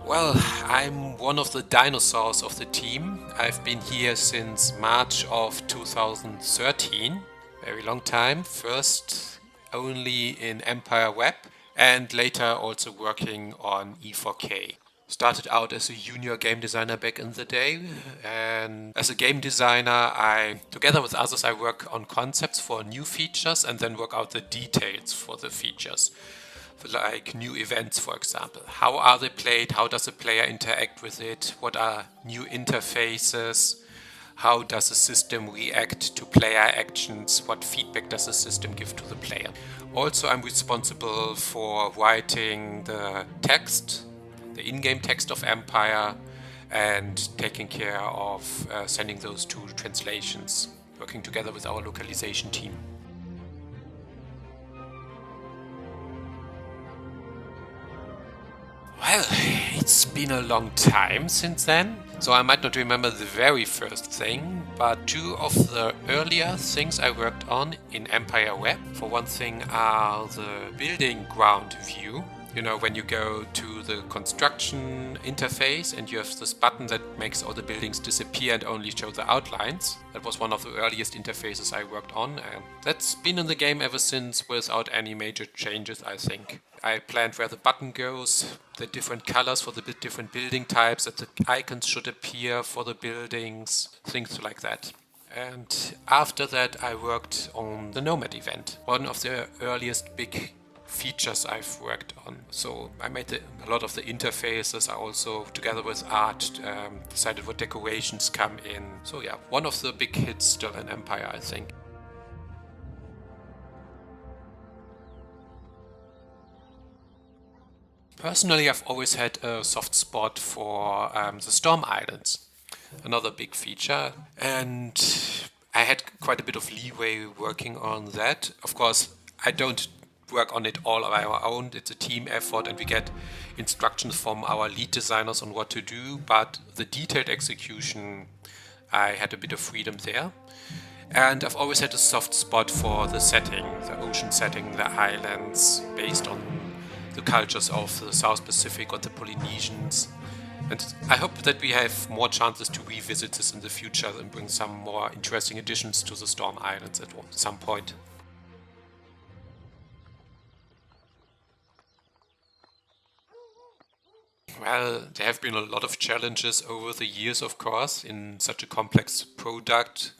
Well, I'm one of the dinosaurs of the team. I've been here since March of 2013, very long time. First only in Empire Web and later also working on E4K. Started out as a junior game designer back in the day, and as a game designer, together with others, I work on concepts for new features and then work out the details for the features. Like new events, for example. How are they played? How does the player interact with it? What are new interfaces? How does the system react to player actions? What feedback does the system give to the player? Also, I'm responsible for writing the text, the in-game text of Empire, and taking care of sending those to translations, working together with our localization team. Well, it's been a long time since then, so I might not remember the very first thing, but two of the earlier things I worked on in Empire Web, for one thing, are the building ground view. You know, when you go to the construction interface and you have this button that makes all the buildings disappear and only show the outlines. That was one of the earliest interfaces I worked on, and that's been in the game ever since without any major changes, I think. I planned where the button goes, the different colors for the different building types, that the icons should appear for the buildings, things like that. And after that, I worked on the Nomad event, one of the earliest big features I've worked on. So I made a lot of the interfaces. I also, together with art, decided what decorations come in. So yeah, one of the big hits still in Empire, I think. Personally, I've always had a soft spot for the Storm Islands, another big feature, and I had quite a bit of leeway working on that. Of course, I don't work on it all on our own. It's a team effort, and we get instructions from our lead designers on what to do, but the detailed execution, I had a bit of freedom there. And I've always had a soft spot for the setting, the ocean setting, the islands, based on the cultures of the South Pacific or the Polynesians. And I hope that we have more chances to revisit this in the future and bring some more interesting additions to the Storm Islands at some point. Well, there have been a lot of challenges over the years, of course, in such a complex product,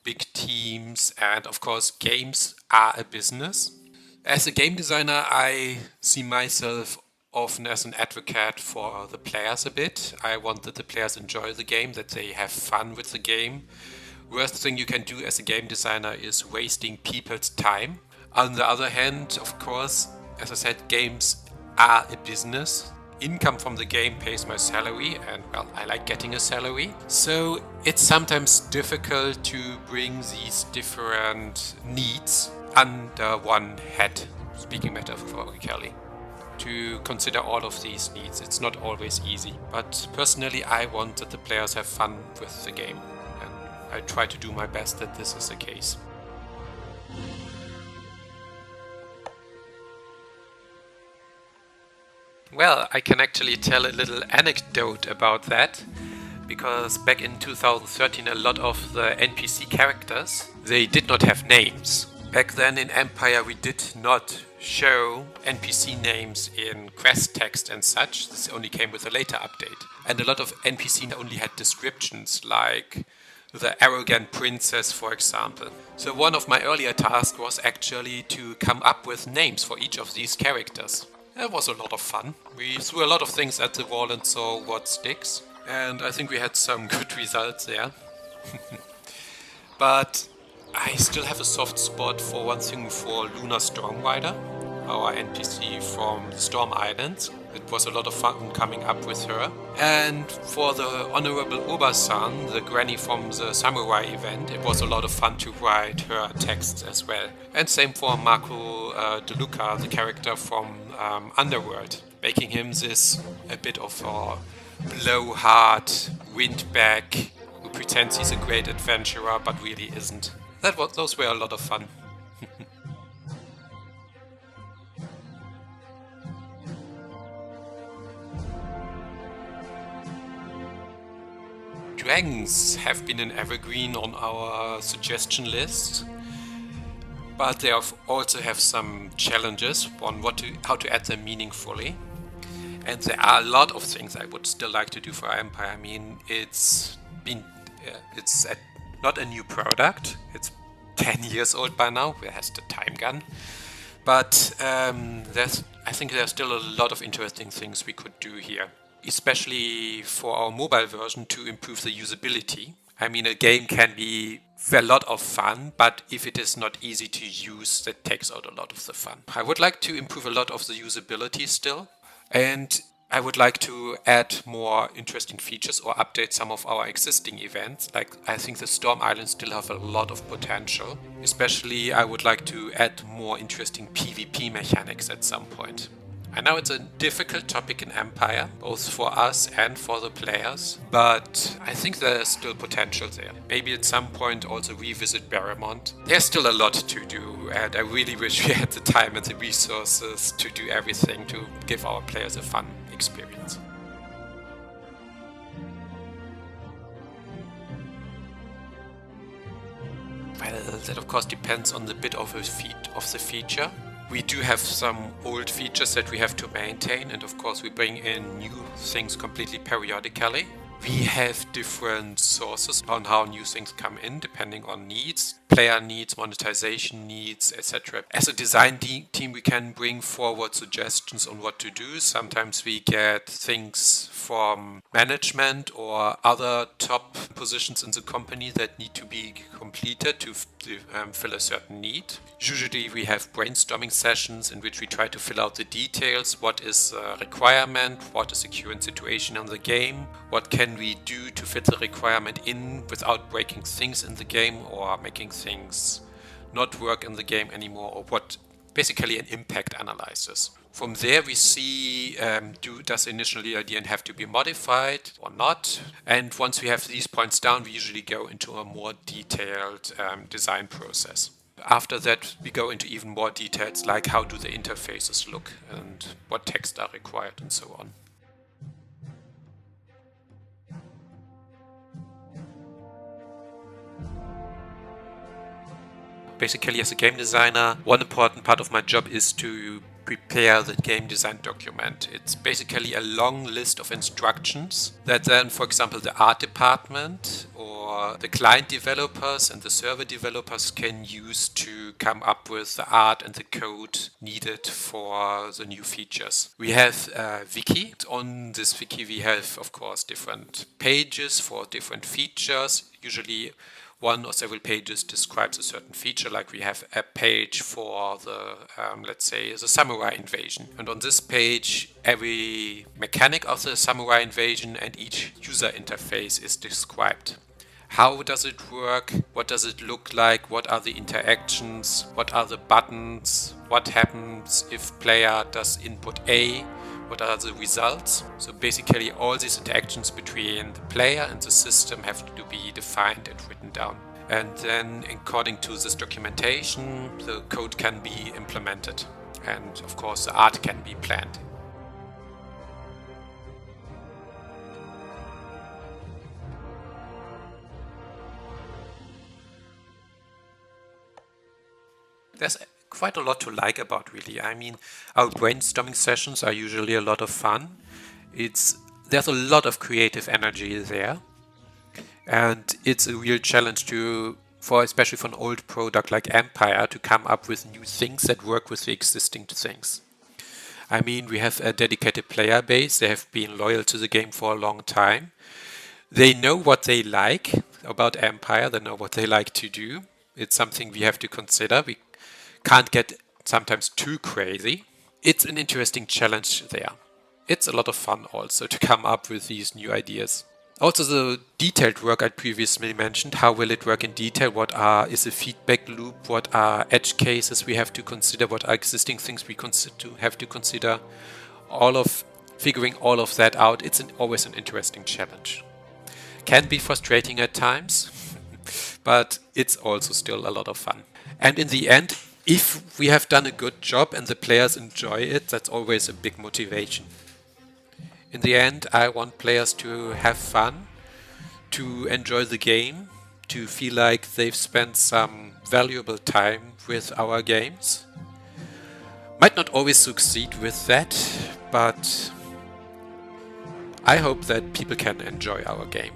big teams, and of course, games are a business. As a game designer, I see myself often as an advocate for the players a bit. I want that the players enjoy the game, that they have fun with the game. Worst thing you can do as a game designer is wasting people's time. On the other hand, of course, as I said, games are a business. Income from the game pays my salary, and well, I like getting a salary. So it's sometimes difficult to bring these different needs under one head, speaking metaphorically. To consider all of these needs, it's not always easy. But personally, I want that the players have fun with the game, and I try to do my best that this is the case. Well, I can actually tell a little anecdote about that, because back in 2013 a lot of the NPC characters, they did not have names. Back then in Empire we did not show NPC names in quest text and such. This only came with a later update. And a lot of NPC only had descriptions, like the arrogant princess, for example. So one of my earlier tasks was actually to come up with names for each of these characters. It was a lot of fun. We threw a lot of things at the wall and saw what sticks. And I think we had some good results there. But I still have a soft spot for one thing for Luna Stormrider, our NPC from the Storm Islands. It was a lot of fun coming up with her. And for the Honorable Obasan, the granny from the Samurai event, it was a lot of fun to write her texts as well. And same for Marco DeLuca, the character from Underworld, making him this a bit of a blowhard windbag who pretends he's a great adventurer but really isn't. Those were a lot of fun. Dragons have been an evergreen on our suggestion list, but they also have some challenges on how to add them meaningfully. And there are a lot of things I would still like to do for Empire. I mean, it's not a new product. It's 10 years old by now. Where has the time gone? But I think there's still a lot of interesting things we could do here, especially for our mobile version to improve the usability. I mean, a game can be a lot of fun, but if it is not easy to use, that takes out a lot of the fun. I would like to improve a lot of the usability still, and I would like to add more interesting features or update some of our existing events. Like, I think the Storm Islands still have a lot of potential. Especially, I would like to add more interesting PvP mechanics at some point. I know it's a difficult topic in Empire, both for us and for the players, but I think there's still potential there. Maybe at some point also revisit Barremont. There's still a lot to do, and I really wish we had the time and the resources to do everything to give our players a fun experience. Well, that of course depends on the bit of the feature. We do have some old features that we have to maintain, and of course we bring in new things completely periodically. We have different sources on how new things come in depending on needs, player needs, monetization needs, etc. As a design team, we can bring forward suggestions on what to do. Sometimes we get things from management or other top positions in the company that need to be completed to fill a certain need. Usually we have brainstorming sessions in which we try to fill out the details. What is a requirement? What is the current situation in the game? What can we do to fit the requirement in without breaking things in the game or making things not work in the game anymore, or what basically an impact analysis. From there we see does the initial idea have to be modified or not, and once we have these points down we usually go into a more detailed design process. After that we go into even more details like how do the interfaces look and what text are required and so on. Basically, as a game designer, one important part of my job is to prepare the game design document. It's basically a long list of instructions that then, for example, the art department or the client developers and the server developers can use to come up with the art and the code needed for the new features. We have a wiki. On this wiki we have, of course, different pages for different features. Usually one or several pages describes a certain feature, like we have a page for the, let's say, the samurai invasion. And on this page, every mechanic of the samurai invasion and each user interface is described. How does it work? What does it look like? What are the interactions? What are the buttons? What happens if player does input A? What are the results? So basically all these interactions between the player and the system have to be defined and written down. And then according to this documentation, the code can be implemented. And of course the art can be planned. There's quite a lot to like about, really. I mean, our brainstorming sessions are usually a lot of fun. There's a lot of creative energy there, and it's a real challenge especially for an old product like Empire, to come up with new things that work with the existing things. I mean, we have a dedicated player base. They have been loyal to the game for a long time. They know what they like about Empire. They know what they like to do. It's something we have to consider. We can't get sometimes too crazy. It's an interesting challenge there. It's a lot of fun also to come up with these new ideas. Also the detailed work I previously mentioned, how will it work in detail, is a feedback loop, what are edge cases we have to consider, what are existing things we have to consider. Figuring all of that out, it's always an interesting challenge. Can be frustrating at times, but it's also still a lot of fun. And in the end, if we have done a good job and the players enjoy it, that's always a big motivation. In the end, I want players to have fun, to enjoy the game, to feel like they've spent some valuable time with our games. Might not always succeed with that, but I hope that people can enjoy our game.